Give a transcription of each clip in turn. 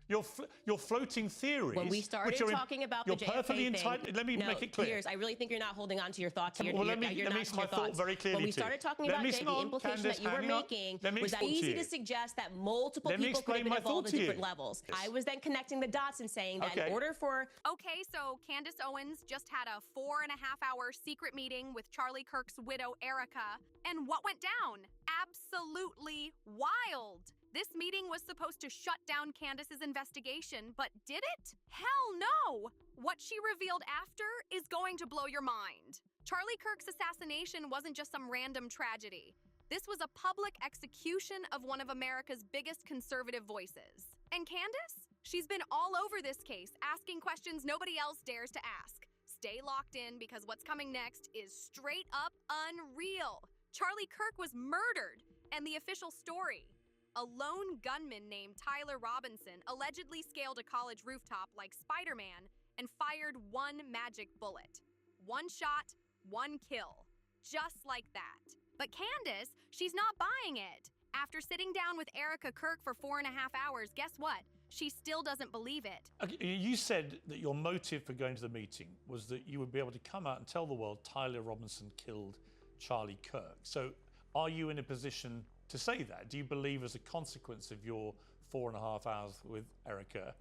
You're floating theories. When we started talking about the JFK thing, let me make it clear. Piers, I really think you're not holding on to your thoughts. Well, let me make my thought very clearly. When we started talking about the implication that you were making was that easy to suggest that multiple people could have been involved at different levels. I was then connecting the dots and saying that in order for... Okay, so Candace Owens just had a 4.5-hour secret meeting with Charlie Kirk's widow, Erika. And what went down? Absolutely wild. This meeting was supposed to shut down Candace's investigation, but did it? Hell no! What she revealed after is going to blow your mind. Charlie Kirk's assassination wasn't just some random tragedy. This was a public execution of one of America's biggest conservative voices. And Candace? She's been all over this case, asking questions nobody else dares to ask. Stay locked in because what's coming next is straight up unreal. Charlie Kirk was murdered, and the official story. A lone gunman named Tyler Robinson allegedly scaled a college rooftop like Spider-Man and fired one magic bullet. One shot, one kill. Just like that. But Candace, she's not buying it. After sitting down with Erika Kirk for 4.5 hours, guess what? She still doesn't believe it. You said that your motive for going to the meeting was that you would be able to come out and tell the world Tyler Robinson killed Charlie Kirk. So are you in a position to say that? Do you believe as a consequence of your 4.5 hours with Erika,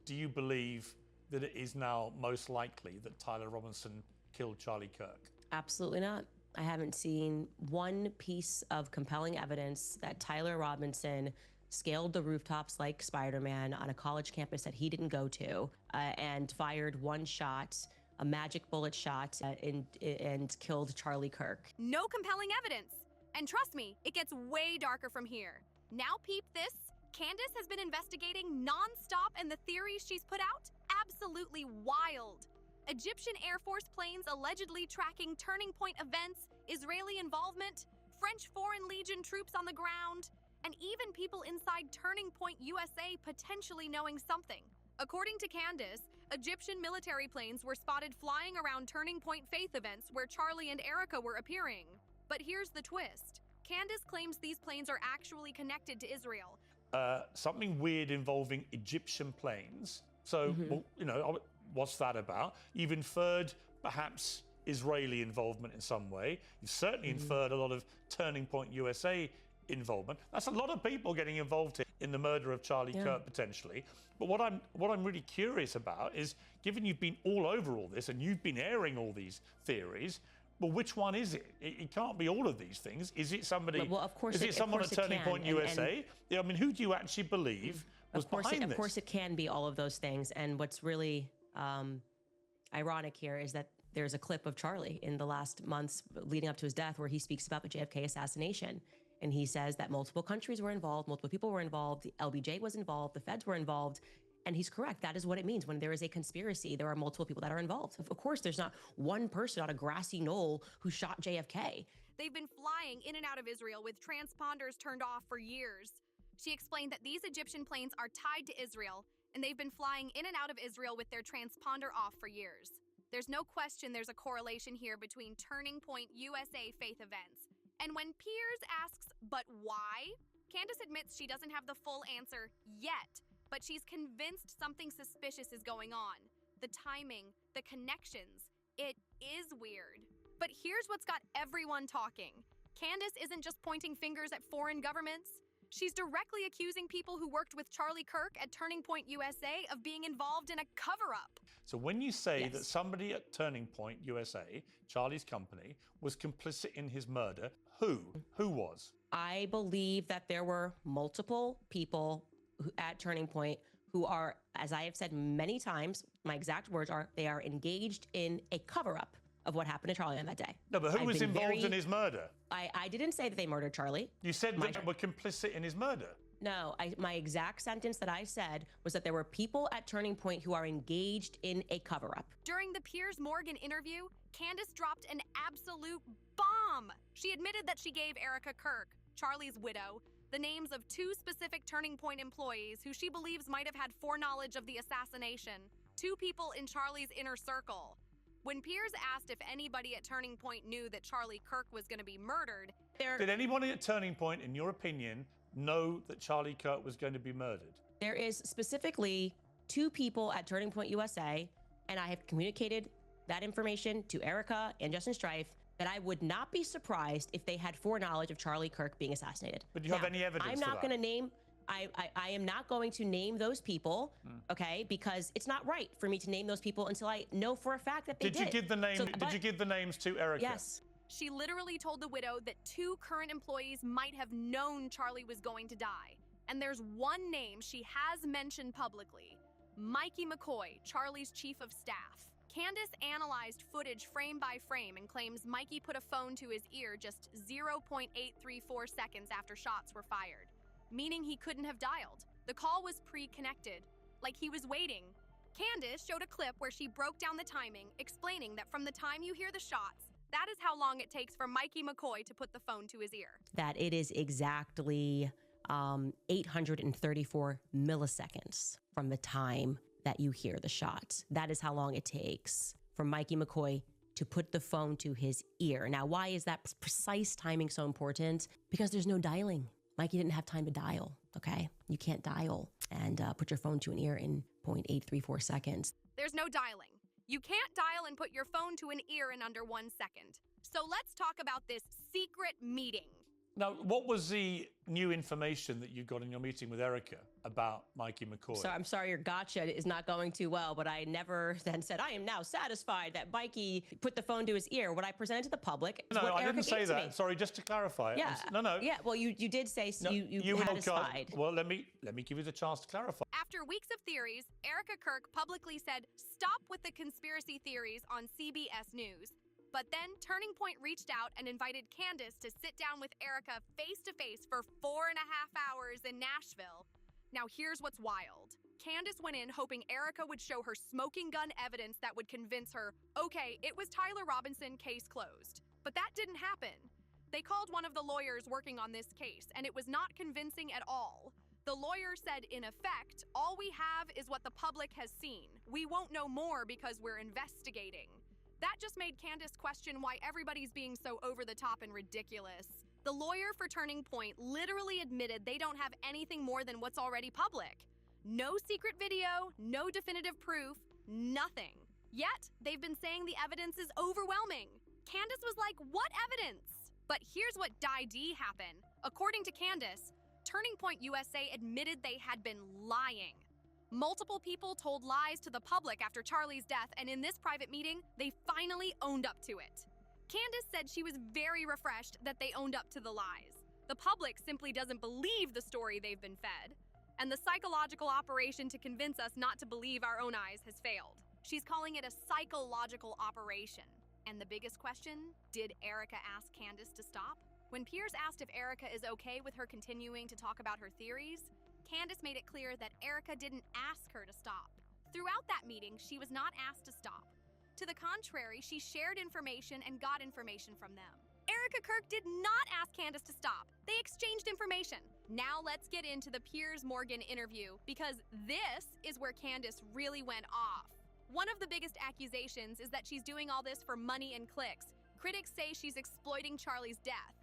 do you believe that it is now most likely that Tyler Robinson killed Charlie Kirk? Absolutely not. I haven't seen one piece of compelling evidence that Tyler Robinson scaled the rooftops like Spider-Man on a college campus that he didn't go to and fired one shot, a magic bullet shot, and killed Charlie Kirk. No compelling evidence. And trust me, it gets way darker from here. Now peep this. Candace has been investigating nonstop, and the theories she's put out, absolutely wild. Egyptian Air Force planes allegedly tracking turning point events, Israeli involvement, French Foreign Legion troops on the ground, and even people inside Turning Point USA potentially knowing something. According to Candace, Egyptian military planes were spotted flying around Turning Point faith events where Charlie and Erika were appearing. But here's the twist. Candace claims these planes are actually connected to Israel. Something weird involving Egyptian planes. So, well, you know, what's that about? You've inferred perhaps Israeli involvement in some way. You've certainly inferred a lot of Turning Point USA involvement. That's a lot of people getting involved in the murder of Charlie Kirk potentially. But what I'm really curious about is, given you've been all over all this and you've been airing all these theories, well, which one is it? It can't be all of these things. Is it somebody? Well, of course, is it someone at Turning Point USA? Yeah, I mean, who do you actually believe was behind this? Of course, it can be all of those things. And what's really ironic here is that there's a clip of Charlie in the last months leading up to his death where he speaks about the JFK assassination. And he says that multiple countries were involved, multiple people were involved, the LBJ was involved, the feds were involved. And he's correct. That is what it means. When there is a conspiracy, there are multiple people that are involved. Of course, there's not one person on a grassy knoll who shot JFK. They've been flying in and out of Israel with transponders turned off for years. She explained that these Egyptian planes are tied to Israel, and they've been flying in and out of Israel with their transponder off for years. There's no question there's a correlation here between Turning Point USA faith events. And when Piers asks, but why? Candace admits she doesn't have the full answer yet. But she's convinced something suspicious is going on. The timing, the connections, it is weird. But here's what's got everyone talking. Candace isn't just pointing fingers at foreign governments. She's directly accusing people who worked with Charlie Kirk at Turning Point USA of being involved in a cover-up. So when you say that somebody at Turning Point USA, Charlie's company, was complicit in his murder, who was? I believe that there were multiple people at Turning Point who are, as I have said many times, my exact words are, they are engaged in a cover-up of what happened to Charlie on that day. No, but who was involved in his murder? I didn't say that they murdered Charlie. You said that they were complicit in his murder. No, my exact sentence that I said was that there were people at Turning Point who are engaged in a cover-up. During the Piers Morgan interview, Candace dropped an absolute bomb. She admitted that she gave Erika Kirk, Charlie's widow, the names of 2 specific Turning Point employees who she believes might have had foreknowledge of the assassination. 2 people in Charlie's inner circle. When Piers asked if anybody at Turning Point knew that Charlie Kirk was going to be murdered, Did anybody at Turning Point, in your opinion, know that Charlie Kirk was going to be murdered? There is specifically 2 people at Turning Point USA, and I have communicated that information to Erika and Justin Strife, that I would not be surprised if they had foreknowledge of Charlie Kirk being assassinated. But do you have any evidence I'm for not that? going to name, I am not going to name those people, okay? Because it's not right for me to name those people until I know for a fact that they did. Did you give the name? Did you give the names to Erika? Yes. She literally told the widow that 2 current employees might have known Charlie was going to die. And there's one name she has mentioned publicly, Mikey McCoy, Charlie's chief of staff. Candace analyzed footage frame by frame and claims Mikey put a phone to his ear just 0.834 seconds after shots were fired, meaning he couldn't have dialed. The call was pre-connected, like he was waiting. Candace showed a clip where she broke down the timing, explaining that from the time you hear the shots, that is how long it takes for Mikey McCoy to put the phone to his ear. That it is exactly 834 milliseconds from the time that you hear the shot. That is how long it takes for Mikey McCoy to put the phone to his ear. Now, why is that precise timing so important? Because there's no dialing. Mikey didn't have time to dial, okay? You can't dial and put your phone to an ear in 0.834 seconds. There's no dialing. You can't dial and put your phone to an ear in under 1 second. So let's talk about this secret meeting. Now, what was the new information that you got in your meeting with Erika about Mikey McCoy? So I'm sorry your gotcha is not going too well, but I never then said, I am now satisfied that Mikey put the phone to his ear. What I presented to the public is No, what I Erika didn't say gave to me. that. Sorry, just to clarify. Yeah. No. Yeah, well, you did say No, you were had not us clear. side. Well, let me give you the chance to clarify. After weeks of theories, Erika Kirk publicly said, "Stop with the conspiracy theories" on CBS News. But then Turning Point reached out and invited Candace to sit down with Erika face-to-face for 4.5 hours in Nashville. Now here's what's wild. Candace went in hoping Erika would show her smoking gun evidence that would convince her, okay, it was Tyler Robinson, case closed. But that didn't happen. They called one of the lawyers working on this case, and it was not convincing at all. The lawyer said, in effect, all we have is what the public has seen. We won't know more because we're investigating. That just made Candace question why everybody's being so over the top and ridiculous. The lawyer for Turning Point literally admitted they don't have anything more than what's already public. No secret video, no definitive proof, nothing. Yet, they've been saying the evidence is overwhelming. Candace was like, what evidence? But here's what DID happened. According to Candace, Turning Point USA admitted they had been lying. Multiple people told lies to the public after Charlie's death, and in this private meeting, they finally owned up to it. Candace said she was very refreshed that they owned up to the lies. The public simply doesn't believe the story they've been fed, and the psychological operation to convince us not to believe our own eyes has failed. She's calling it a psychological operation. And the biggest question, did Erika ask Candace to stop? When Piers asked if Erika is okay with her continuing to talk about her theories, Candace made it clear that Erika didn't ask her to stop. Throughout that meeting, she was not asked to stop. To the contrary, she shared information and got information from them. Erika Kirk did not ask Candace to stop. They exchanged information. Now let's get into the Piers Morgan interview, because this is where Candace really went off. One of the biggest accusations is that she's doing all this for money and clicks. Critics say she's exploiting Charlie's death.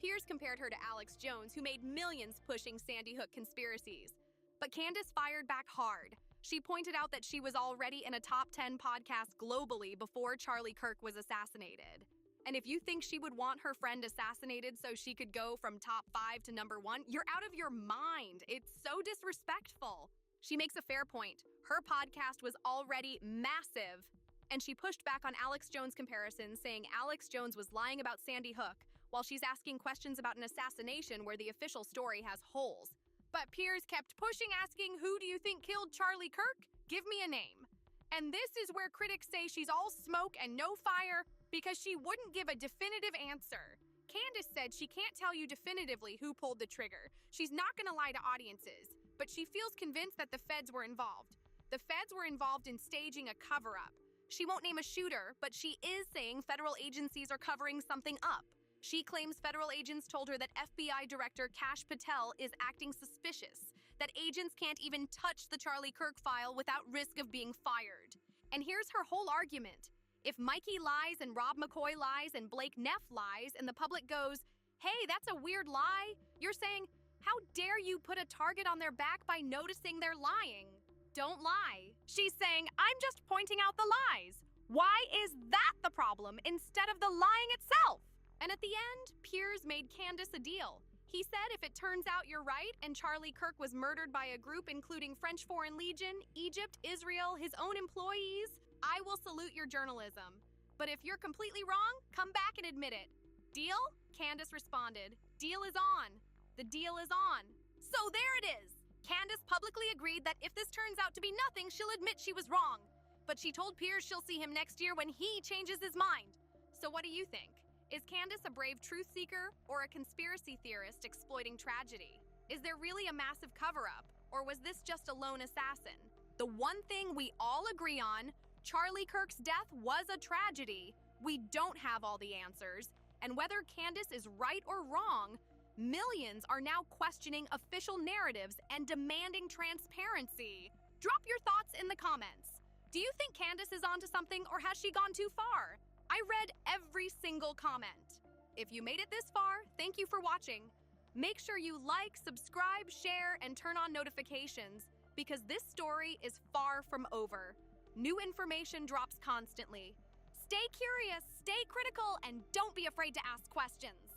Piers compared her to Alex Jones, who made millions pushing Sandy Hook conspiracies. But Candace fired back hard. She pointed out that she was already in a top 10 podcast globally before Charlie Kirk was assassinated. And if you think she would want her friend assassinated so she could go from top 5 to number 1, you're out of your mind. It's so disrespectful. She makes a fair point. Her podcast was already massive. And she pushed back on Alex Jones' comparisons, saying Alex Jones was lying about Sandy Hook, while she's asking questions about an assassination where the official story has holes. But Piers kept pushing, asking, who do you think killed Charlie Kirk? Give me a name. And this is where critics say she's all smoke and no fire because she wouldn't give a definitive answer. Candace said she can't tell you definitively who pulled the trigger. She's not going to lie to audiences, but she feels convinced that the feds were involved. The feds were involved in staging a cover-up. She won't name a shooter, but she is saying federal agencies are covering something up. She claims federal agents told her that FBI Director Kash Patel is acting suspicious, that agents can't even touch the Charlie Kirk file without risk of being fired. And here's her whole argument. If Mikey lies and Rob McCoy lies and Blake Neff lies and the public goes, hey, that's a weird lie, you're saying, How dare you put a target on their back by noticing they're lying? Don't lie. She's saying, I'm just pointing out the lies. Why is that the problem instead of the lying itself? And at the end, Piers made Candace a deal. He said if it turns out you're right and Charlie Kirk was murdered by a group including French Foreign Legion, Egypt, Israel, his own employees, I will salute your journalism. But if you're completely wrong, come back and admit it. Deal? Candace responded, deal is on. The deal is on. So there it is. Candace publicly agreed that if this turns out to be nothing, she'll admit she was wrong. But she told Piers she'll see him next year when he changes his mind. So what do you think? Is Candace a brave truth seeker or a conspiracy theorist exploiting tragedy? Is there really a massive cover-up, or was this just a lone assassin? The one thing we all agree on, Charlie Kirk's death was a tragedy. We don't have all the answers, and whether Candace is right or wrong, millions are now questioning official narratives and demanding transparency. Drop your thoughts in the comments. Do you think Candace is onto something, or has she gone too far? I read every single comment. If you made it this far, thank you for watching. Make sure you like, subscribe, share, and turn on notifications because this story is far from over. New information drops constantly. Stay curious, stay critical, and don't be afraid to ask questions.